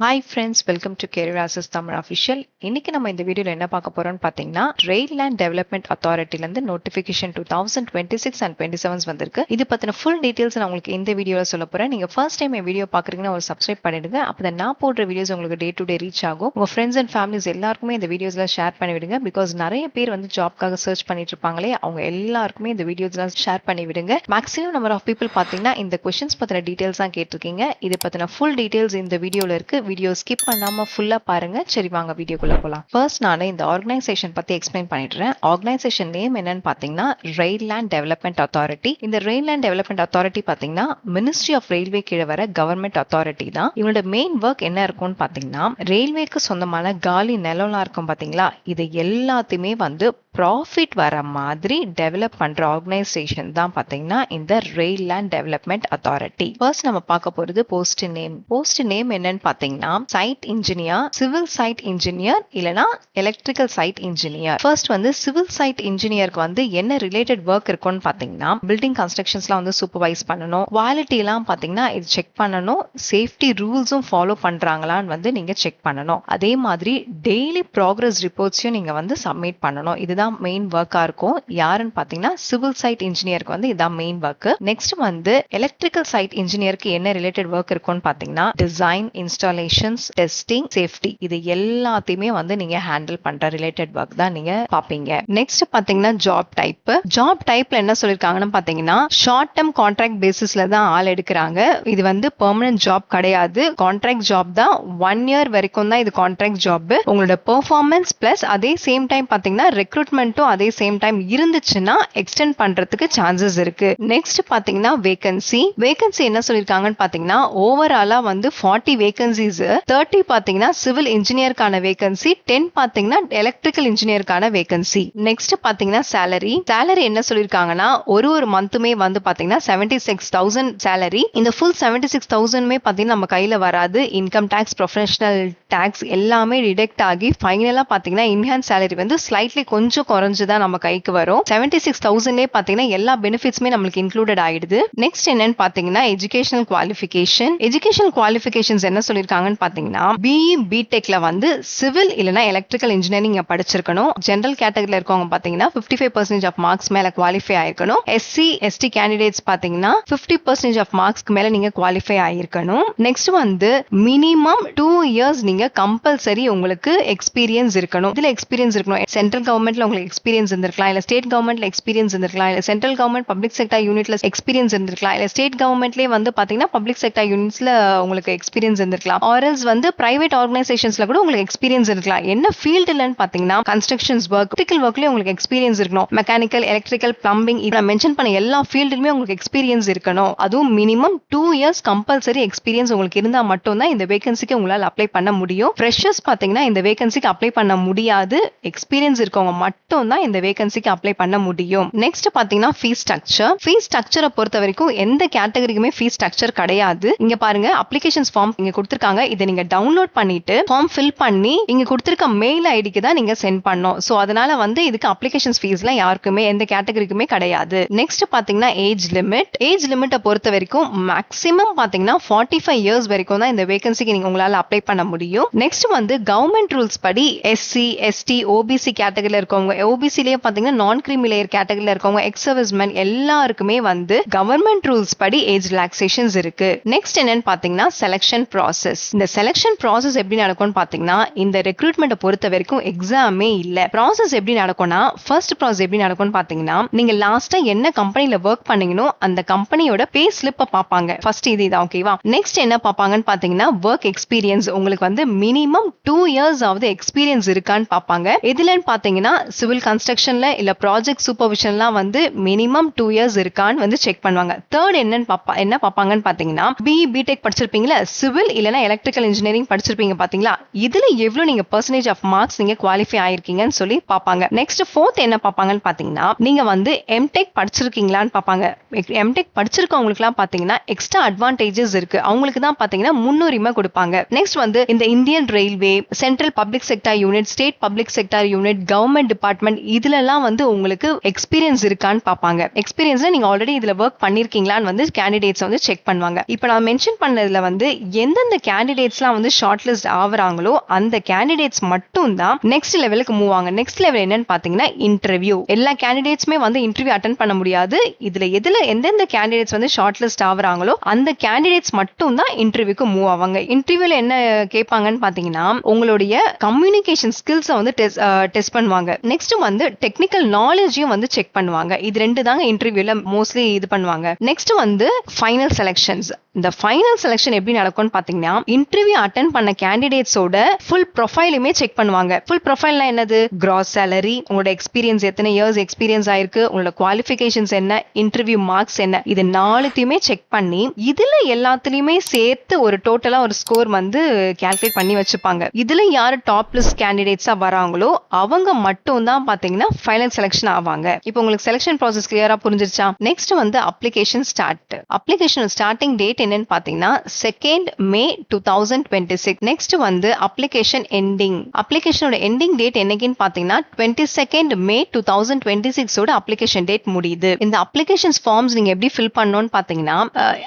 Hi friends, welcome to Career Aces Tamil official. இன்னைக்கு நம்ம இந்த வீடியோவில் என்ன பார்க்க போறோம்னு பார்த்தீங்கன்னா, ரெயில் லேண்ட் டெவலப்மெண்ட் அத்தாரிட்டிலேருந்து நோட்டிஃபிகேஷன் 2026 அண்ட் 27 வந்திருக்கு. இது பற்றின ஃபுல் டீட்டெயில்ஸ் நான் உங்களுக்கு இந்த வீடியோவில் சொல்ல போறேன். நீங்கள் ஃபர்ஸ்ட் டைம் என் வீடியோ பார்க்குறீங்கன்னா ஒரு சப்ஸ்கிரைப் பண்ணிடுங்க. அப்போ நான் போடுற வீடியோஸ் உங்களுக்கு டே டு டே ரீச் ஆகும். உங்கள் ஃப்ரெண்ட்ஸ் அண்ட் ஃபேமிலிஸ் எல்லாருக்குமே இந்த வீடியோஸ்லாம் ஷேர் பண்ணி விடுங்க. பிகாஸ் நிறைய பேர் வந்து ஜாப்க்காக சர்ச் பண்ணிட்டு இருப்பாங்களே, அவங்க எல்லாருக்குமே இந்த வீடியோஸ்லாம் ஷேர் பண்ணி விடுங்க. மேக்ஸிமம் நம்பர் ஆஃப் பீப்புள் பார்த்தீங்கன்னா இந்த கொஸ்டின்ஸ் பற்றின டீட்டெயில்ஸ் தான் கேட்டிருக்கீங்க. இது பற்றின ஃபுல் டீட்டெயில்ஸ் இந்த வீடியோவில் இருக்கு. வீடியோ ஸ்கிப் பண்ணாம ஃபுல்லா பாருங்க. சரி, வாங்க வீடியோக்குள்ள போலாம். ஃபர்ஸ்ட் நான் இந்த ஆர்கனைசேஷன் பத்தி எக்ஸ்பிளைன் பண்ணிடுறேன். ஆர்கனைசேஷன் நேம் என்னன்னு பாத்தீங்கன்னா ரெயில் லேண்ட் டெவலப்மெண்ட் அத்தாரிட்டி. இந்த ரெயில் லேண்ட் டெவலப்மெண்ட் அத்தாரிட்டி பாத்தீங்கன்னா மினிஸ்ட்ரி ஆஃப் ரயில்வே கீழே வர கவர்மெண்ட் அத்தாரிட்டி தான். இவங்களோட மெயின் ஒர்க் என்ன இருக்கும்னு பாத்தீங்கன்னா, ரயில்வேக்கு சொந்தமான காலி நிலம்லாம் இருக்கும் பாத்தீங்களா, இது எல்லாத்தையுமே வந்து ப்ராஃபிட் வர மாதிரி டெவலப் பண்ற ஆர்கனைசேஷன் தான் பாத்தீங்கன்னா இந்த rail land development authority. First நம்ம பார்க்க போறது போஸ்ட் நேம். போஸ்ட் நேம் என்னன்னு பாத்தீங்கன்னா site engineer, civil site engineer இல்லனா எலக்ட்ரிக்கல் சைட் இன்ஜினியர். ஃபர்ஸ்ட் வந்து சிவில் சைட் இன்ஜினியருக்கு வந்து என்ன ரிலேட்டட் ஒர்க் இருக்கும்னு பாத்தீங்கன்னா, பில்டிங் கன்ஸ்ட்ரக்ஷன்ஸ்லாம் வந்து சூப்பர்வைஸ் பண்ணணும், குவாலிட்டி எல்லாம் பாத்தீங்கன்னா இது செக் பண்ணணும், சேஃப்டி ரூல்ஸும் ஃபாலோ பண்றாங்களான்னு வந்து நீங்க செக் பண்ணணும். அதே மாதிரி டெய்லி ப்ராக்ரஸ் ரிப்போர்ட்ஸையும் நீங்க வந்து சப்மிட் பண்ணணும். இதுதான் மெயின் ஒர்க்கா இருக்கும். யாருன்னு பாத்தீங்கன்னா சிவில் சைட் இன்ஜினியருக்கு வந்து இதான் மெயின் ஒர்க். நெக்ஸ்ட் வந்து எலக்ட்ரிக்கல் சைட் இன்ஜினியருக்கு என்ன ரிலேட்டட் ஒர்க் இருக்கும்னு பாத்தீங்கன்னா டிசைன், இன்ஸ்டாலேஷன்ஸ், டெஸ்டிங், சேஃப்டி இது எல்லாத்தையுமே வந்து நீங்க ஹேண்டில் பண்ற ரிலேட்டட் ஒர்க் தான் நீங்க பாப்பீங்க. நெக்ஸ்ட் பாத்தீங்கன்னா ஜாப் டைப். ஜாப் டைப்ல என்ன சொல்லிருக்காங்கன்னு பாத்தீங்கன்னா ஷார்ட் டேர்ம் கான்ட்ராக்ட் பேசிஸ்ல தான் ஆள் எடுக்கிறாங்க. இது வந்து பெர்மனன்ட் ஜாப் கிடையாது, கான்ட்ராக்ட் ஜாப் தான். 1 year வரைக்கும் தான் இது கான்ட்ராக்ட் ஜாப். உங்களோட பெர்ஃபார்மன்ஸ் பிளஸ் அதே சேம் டைம் பாத்தீங்கன்னா ரெக்ரூட்மெண்ட்டும் அதே சேம் டைம் இருந்துச்சுன்னா எக்ஸ்டெண்ட் பண்றதுக்கு சான்சஸ் இருக்கு. நெக்ஸ்ட் பாத்தீங்கன்னா வேகன்சி. வேகன்சி என்ன சொல்லிருக்காங்கன்னு பாத்தீங்கன்னா ஓவராலா வந்து 40 வேகன்சிஸ், 30 பாத்தீங்கன்னா சிவில் இன்ஜினியருக்கான வேகன்சி, 10 பாத்தீங்கன்னா எலக்ட்ரிக்கல் இன்ஜினியருக்கான வேகன்சி. நெக்ஸ்ட் பாத்தீங்கன்னா சேலரி. சேலரி என்ன சொல்லிருக்காங்கன்னா ஒரு மந்த்துமே வந்து பாத்தீங்கன்னா 76,000 சேலரி. இந்த ஃபுல் 76,000மே பாத்தீங்கன்னா நம்ம கையில வராது. இன்கம் டாக்ஸ், ப்ரொஃபஷனல் டாக்ஸ் எல்லாமே டிடெக்ட் ஆகி ஃபைனலா பாத்தீங்கன்னா இன்ஹான்ஸ் சேலரி வந்து ஸ்லைட்லி கொஞ்சம் குறைஞ்சுதான் நம்ம கைக்கு வரும். 76,000லே பாத்தீங்கன்னா எல்லா பெனிஃபிட்ஸ்மே நம்மளுக்கு இன்க்ளூடட் ஆயிடுது. நெக்ஸ்ட் என்னன்னு பாத்தீங்கன்னா எஜுகேஷனல் குவாலிஃபிகேஷன். எஜுகேஷனல் குவாலிஃபிகேஷன்ஸ் என்ன சொல்லிருக்காங்கன்னு பாத்தீங்கன்னா பிஇ பிடெக்ல வந்து சிவில் இல்லனா எலக்ட்ரிக்கல் இன்ஜினியரிங் படிச்சிருக்கணும். ஜெனரல் கேட்டகரியில இருக்கவங்க பாத்தீங்கன்னா 55% ஆஃப் மார்க்ஸ் மேல குவாலிஃபை ஆயிருக்கணும். எஸ்சி எஸ்டி கேண்டிடேட்ஸ் பாத்தீங்கன்னா 50% ஆஃப் மார்க்ஸ்க்கு மேல நீங்க குவாலிஃபை ஆயிருக்கணும். நெக்ஸ்ட் வந்து மினிமம் 2 years நீங்க கம்பல்சரி உங்களுக்கு எக்ஸ்பீரியன்ஸ் இருக்கணும். இதுல எக்ஸ்பீரியன்ஸ் இருக்கணும். சென்ட்ரல் கவர்மெண்ட்ல உங்களுக்கு எக்ஸ்பீரியன்ஸ் இருந்திருக்கலாம், இல்ல ஸ்டேட் கவர்மெண்ட்ல எக்ஸ்பீரியன்ஸ் இருந்திருக்கலாம், இல்ல சென்ட்ரல் கவர்மெண்ட் பப்ளிக் செக்டர் யூனிட்ல எக்ஸ்பீரியன்ஸ் இருந்திருக்கலாம், இல்ல ஸ்டேட் கவர்மெண்ட்லயே வந்து பாத்தீங்கன்னா பப்ளிக் செக்டர் யூனிட்ஸ்ல உங்களுக்கு எக்ஸ்பீரியன்ஸ் இருந்திருக்கலாம், ஆர்எல்ஸ் வந்து பிரைவேட் ஆர்கனைசேஷன்ஸ்ல கூட உங்களுக்கு எக்ஸ்பீரியன்ஸ் இருக்கலாம். என்ன ஃபீல்டுலன்னு பாத்தீங்கன்னா கன்ஸ்ட்ரக்ஷன்ஸ் ஒர்க், எலக்ட்ரிக்கல் ஒர்க்லயே உங்களுக்கு எக்ஸ்பீரியன்ஸ் இருக்கணும். மெக்கானிக்கல், எலக்ட்ரிக்கல், பிளம்பிங் இப்ப மென்ஷன் பண்ண எல்லா ஃபீல்டுலயுமே உங்களுக்கு எக்ஸ்பீரியன்ஸ் இருக்கணும். அதுவும் மினிமம் 2 years கம்பல்சரி எக்ஸ்பீரியன்ஸ் உங்களுக்கு இருந்தா மட்டும் தான் இந்த வேகன்சிக்கு உங்களால அப்ளை பண்ண முடியும். ஃப்ரெஷர்ஸ் பாத்தீங்கன்னா இந்த வேகன்சிக்கு அப்ளை பண்ண முடியாது. எக்ஸ்பீரியன்ஸ் இருக்கவங்க மட்டும் தான் இந்த வேகன்சிக்கு அப்ளை பண்ண முடியும். நெக்ஸ்ட் பாத்தீங்கன்னா ஃபீஸ் ஸ்ட்ரக்சர். ஃபீஸ் ஸ்ட்ரக்சரை பொறுத்த வரைக்கும் எந்த கேட்டகரிக்குமே ஃபீஸ் ஸ்ட்ரக்சர் கிடையாது. இங்க பாருங்க, அப்ளிகேஷன்ஸ் ஃபார்ம் இங்க கொடுத்திருக்காங்க. இதை நீங்க டவுன்லோட் பண்ணிட்டு ஃபார்ம் ஃபில் பண்ணி இங்க கொடுத்திருக்க மெயில் ஐடிக்கு தான் நீங்க சென்ட் பண்ணணும். சோ அதனால வந்து இதுக்கு அப்ளிகேஷன்ஸ் ஃபீஸ்லாம் யாருக்குமே எந்த கேட்டகரிக்குமே கிடையாது. நெக்ஸ்ட் பாத்தீங்கன்னா ஏஜ் லிமிட். ஏஜ் லிமிட்டை பொறுத்த வரைக்கும் மேக்ஸிமம் பாத்தீங்கன்னா 45 years வரைக்கும் தான் இந்த வேகன்சிக்கு நீங்க உங்களால அப்ளை பண்ண முடியும். நெக்ஸ்ட் வந்து கவர்மெண்ட் ரூல்ஸ் படி எஸ்சி எஸ்டி ஓபிசி கேட்டகரியில இருக்கவங்க, ஓபிசிலேயே பாத்தீங்கன்னா நான் கிரீமி லேயர் கேட்டகரியில இருக்கவங்க, எக்ஸ் சர்வீஸ்மேன் எல்லாருக்குமே வந்து கவர்மெண்ட் ரூல்ஸ் படி ஏஜ் ரிலாக்சேஷன்ஸ் இருக்கு. நெக்ஸ்ட் என்னன்னு பாத்தீங்கன்னா செலக்ஷன் ப்ராசஸ். இந்த செலக்ஷன் ப்ராசஸ் எப்படி நடக்கும்னு பாத்தீங்கன்னா இந்த ரெக்ரூட்மெண்ட் பொறுத்த வரைக்கும் எக்ஸாமே இல்ல. ப்ராசஸ் எப்படி நடக்கும்னா ஃபர்ஸ்ட் ப்ராசஸ் எப்படி நடக்கும்னு பாத்தீங்கன்னா நீங்க லாஸ்டா என்ன கம்பெனில ஒர்க் பண்ணீங்களோ அந்த கம்பெனியோட பே ஸ்லிப்பை பாப்பாங்க. ஃபர்ஸ்ட் இதுதான் ஓகேவா. நெக்ஸ்ட் என்ன பாப்பாங்கன்னு பாத்தீங்கன்னா ஒர்க் எக்ஸ்பீரியன்ஸ். உங்களுக்கு வந்து மினிமம் 2 years ஆவது எக்ஸ்பீரியன்ஸ் இருக்கான்னு பாப்பாங்க. எதுலன்னு பாத்தீங்கன்னா சிவில் கன்ஸ்ட்ரக்ஷன்ல இல்ல ப்ராஜெக்ட் சூப்பர்விஷன்லாம் வந்து மினிமம் 2 years இருக்கான்னு வந்து செக் பண்ணுவாங்க. தேர்ட் என்ன பாப்பாங்கன்னு பாத்தீங்கன்னா பிஇ பிடெக் படிச்சிருப்பீங்களா, சிவில் இல்லனா எலக்ட்ரிக்கல் இன்ஜினியரிங் படிச்சிருப்பீங்க பாத்தீங்களா, இதுல எவ்வளவு நீங்க பெர்சன்டேஜ் ஆஃப் மார்க்ஸ் நீங்க குவாலிஃபை ஆயிருக்கீங்கன்னு சொல்லி பாப்பாங்க. நெக்ஸ்ட் ஃபோர்த் என்ன பாப்பாங்கன்னு பாத்தீங்கன்னா நீங்க வந்து எம்டெக் படிச்சிருக்கீங்களான்னு பாப்பாங்க. எம்டெக் படிச்சிருக்கவங்களுக்குலாம் பாத்தீங்கன்னா எக்ஸ்ட்ரா அட்வான்டேஜஸ் இருக்கு. அவங்களுக்கு தான் பாத்தீங்கன்னா முன்னுரிமை கொடுப்பாங்க. நெக்ஸ்ட் வந்து இந்த Indian railway, central public sector unit, state public sector unit, government department இதுலலாம் வந்து உங்களுக்கு எக்ஸ்பீரியன்ஸ் இருக்கான்னு பாப்பாங்க. எக்ஸ்பீரியன்ஸ்ல நீங்க ஆல்ரெடி இதுல ஒர்க் பண்ணிருக்கீங்களான்னு வந்து கேண்டிடேட்ஸ் வந்து செக் பண்ணுவாங்க. இப்போ நான் மென்ஷன் பண்ணதுல வந்து எந்தெந்த கேண்டிடேட் கேண்டிடேட்ஸ்லாம் வந்து ஷார்ட் லிஸ்ட் ஆகுறாங்களோ அந்த கேண்டிடேட்ஸ் மட்டும் தான் நெக்ஸ்ட் லெவலுக்கு மூவ் ஆங்க. நெக்ஸ்ட் லெவல் என்னன்னு பாத்தீங்கன்னா இன்டர்வியூ. எல்லா கேண்டிடேட்ஸ்மே வந்து இன்டர்வியூ அட்டென்ட் பண்ண முடியாது. எதுல எந்தெந்த கேண்டிடேட்ஸ் வந்து ஷார்ட் லிஸ்ட் ஆகுறாங்களோ அந்த கேண்டிடேட்ஸ் மட்டும் தான் இன்டர்வியூக்கு மூவ் ஆவாங்க. இன்டர்வியூல என்ன கேட்பாங்கன்னு பாத்தீங்கன்னா உங்களுடைய கம்யூனிகேஷன் ஸ்கில்ஸை வந்து டெஸ்ட் பண்ணுவாங்க. நெக்ஸ்ட் வந்து டெக்னிக்கல் நாலேஜையும் வந்து செக் பண்ணுவாங்க. இது ரெண்டு தாங்க இன்டர்வியூல மோஸ்ட்லி இது பண்ணுவாங்க. நெக்ஸ்ட் வந்து ஃபைனல் செலக்ஷன்ஸ். இந்த ஃபைனல் செலக்ஷன் எப்படி நடக்கும்னு பாத்தீங்கன்னா இன்டர்வியூ அட்டென்ட் பண்ண கேண்டிடேட்ஸோட ஃபுல் ப்ரொஃபைலுமே செக் பண்ணுவாங்க. ஃபுல் ப்ரொஃபைல்னா என்னது? கிராஸ் சேலரி, உங்களோட எக்ஸ்பீரியன்ஸ், எத்தனை இயர்ஸ் எக்ஸ்பீரியன்ஸ் ஆயிருக்கு, உங்களோட குவாலிஃபிகேஷன்ஸ் என்ன, இன்டர்வியூ மார்க்ஸ் என்ன, இது நாலுத்தையுமே செக் பண்ணி இதுல எல்லாத்துலயுமே சேர்த்து ஒரு டோட்டலா ஒரு ஸ்கோர் வந்து கால்குலேட் பண்ணி வச்சுப்பாங்க. இதுல யாரு டாப் லிஸ்ட் கேண்டிடேட்ஸா வராங்களோ அவங்க மட்டும் தான் பாத்தீங்கன்னா ஃபைனல் செலக்ஷன் ஆவாங்க. இப்போ உங்களுக்கு செலக்ஷன் ப்ராசஸ் கிளியரா புரிஞ்சிருச்சா? நெக்ஸ்ட் வந்து application start. Application starting date என்னன்னு பாத்தீங்கன்னா 2nd May 2026. நெக்ஸ்ட் வந்து அப்ளிகேஷன் எண்டிங். அப்ளிகேஷனோட எண்டிங் டேட் என்னைக்குன்னு பாத்தீங்கன்னா 22nd May 2026 ஓட அப்ளிகேஷன் டேட் முடியுது. இந்த அப்ளிகேஷன்ஸ் ஃபார்ம்ஸ் நீங்க எப்படி ஃபில் பண்ணணும்னு பாத்தீங்கன்னா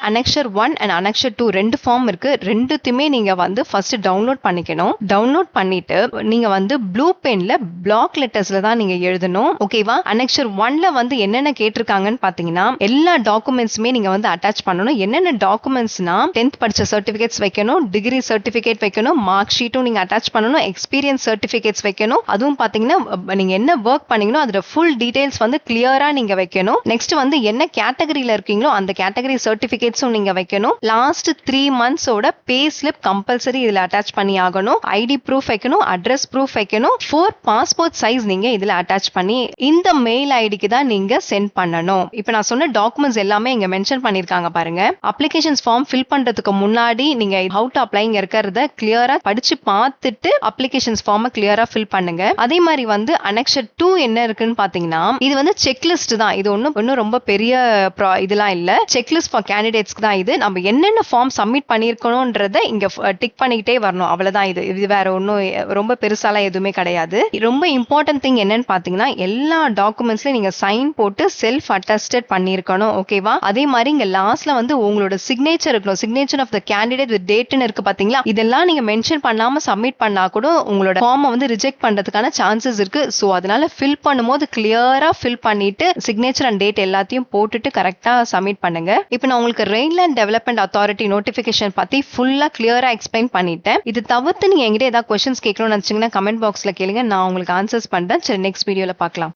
அனெக்சர் 1 அண்ட் அனெக்சர் 2 ரெண்டு ஃபார்ம் இருக்கு. ரெண்டுத்துமே நீங்க வந்து ஃபர்ஸ்ட் டவுன்லோட் பண்ணிக்கணும். டவுன்லோட் பண்ணிட்டு நீங்க வந்து ப்ளூ பென்ல பிளாக் லெட்டர்ஸ்ல தான் நீங்க எழுதணும். ஓகேவா? அனெக்சர் 1ல வந்து என்னென்ன கேட்டிருக்காங்கன்னு பாத்தீங்கன்னா எல்லா டாக்குமெண்ட்ஸுமே நீங்க வந்து அட்டாச் பண்ணணும். என்னென்ன டாக்குமெண்ட்ஸ்னா 10th படிச்ச சர்டிபிகேட்ஸ் வைக்கணும், டிகிரி சர்டிபிகேட் வைக்கணும், மார்க் ஷீட்டும் நீங்க அட்டாச் பண்ணணும், எக்ஸ்பீரியன்ஸ் சர்டிபிகேட்ஸ் வைக்கணும். அதுவும் பாத்தீங்கன்னா நீங்க என்ன ஒர்க் பண்ணீங்களோ அதோட ஃபுல் டீடைல்ஸ் வந்து கிளியரா நீங்க வைக்கணும். நெக்ஸ்ட் வந்து என்ன கேட்டகரியில இருக்கீங்களோ அந்த கேட்டகரி சர்டிபிகேட்ஸும் நீங்க வைக்கணும். லாஸ்ட் 3 monthsோட பே ஸ்லிப் கம்பல்சரி இதுல அட்டாச் பண்ணி ஆகணும். ஐடி ப்ரூஃப் வைக்கணும், அட்ரஸ் ப்ரூஃப் வைக்கணும், 4 பாஸ்போர்ட் சைஸ் நீங்க இதுல அட்டாச் பண்ணி இந்த மெயில் ஐடிக்கு தான் நீங்க சென்ட் பண்ணணும். இப்போ நான் சொன்ன டாக்குமெண்ட்ஸ் எல்லாமே இங்க மென்ஷன் பண்ணிருக்காங்க பாருங்க. அப்ளிகேஷன்ஸ் ஃபார்ம் ஃபில் பண்றதுக்கு முன்னாடி நீங்க ஹவு டு அப்ளைங்க இருக்கிறத கிளியரா படிச்சு பார்த்துட்டு அப்ளிகேஷன்ஸ் ஃபார்மை கிளியரா ஃபில் பண்ணுங்க. அதே மாதிரி வந்து அனெக்சர் 2 என்ன இருக்குன்னு பாத்தீங்கன்னா இது வந்து செக்லிஸ்ட் தான். இது ஒன்னும் ரொம்ப பெரிய இதெல்லாம் இல்ல. செக்லிஸ்ட் ஃபார் கேண்டிடேட்ஸ்க்கு தான் இது. நம்ம என்னென்ன ஃபார்ம் சப்மிட் பண்ணிருக்கணும்ன்றத இங்க டிக் பண்ணிக்கிட்டே வரணும். அவ்வளவுதான். இது வேற ஒன்னும் ரொம்ப பெருசாலாம் எதுவுமே கிடையாது. ரொம்ப இம்பார்ட்டன்ட் திங் என்னன்னு பாத்தீங்கன்னா எல்லா டாக்குமெண்ட்ஸ்லயும் நீங்க சைன் போட்டு செல்ஃப் அட்டஸ்டட் பண்ணிருக்கணும். ஓகேவா? அதே மாதிரி இங்க லாஸ்ட்ல வந்து உங்களோட சிக்னேச்சர் இருக்கணும். Signature of the candidate with டேட்னு இருக்கு பாத்தீங்களா? இதெல்லாம் நீங்க மென்ஷன் பண்ணாம சப்மிட் பண்ணா கூட உங்களோட ஃபார்மை வந்து ரிஜெக்ட் பண்றதுக்கான சான்சஸ் இருக்கு. சோ அதனால ஃபில் பண்ணும்போது கிளியரா ஃபில் பண்ணிட்டு சிக்னேச்சர் அண்ட் டேட் எல்லாத்தையும் போட்டுட்டு கரெக்டா சப்மிட் பண்ணுங்க. இப்போ நான் உங்களுக்கு ரெயின்லேண்ட் டெவலப்மெண்ட் அத்தாரிட்டி நோட்டிபிகேஷன் பத்தி ஃபுல்லா கிளியரா எக்ஸ்பிளைன் பண்ணிட்டேன். இது தவிர்த்து நீங்க எங்கிட்ட ஏதாவது கொஸ்டின்ஸ் கேட்கணும்னு நினைச்சீங்கன்னா கமெண்ட் பாக்ஸ்ல கேளுங்க. நான் உங்களுக்கு ஆன்சர்ஸ் பண்றேன். சரி, நெக்ஸ்ட் வீடியோல பார்க்கலாம்.